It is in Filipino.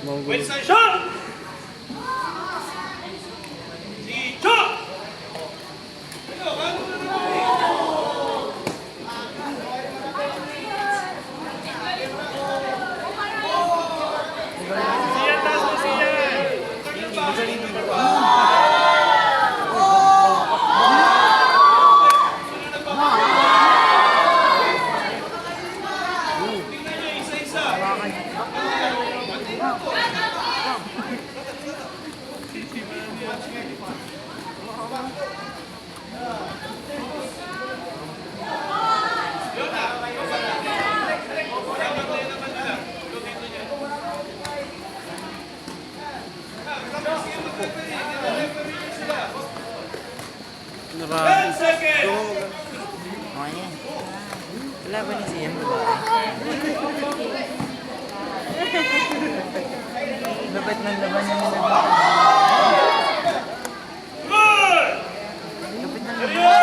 Wilson shot! 시작! Siyan, taas mo siyan! Narami. 10 seconds! Okay yan. Wala ba ni siya? Dapat ng laban niya nila.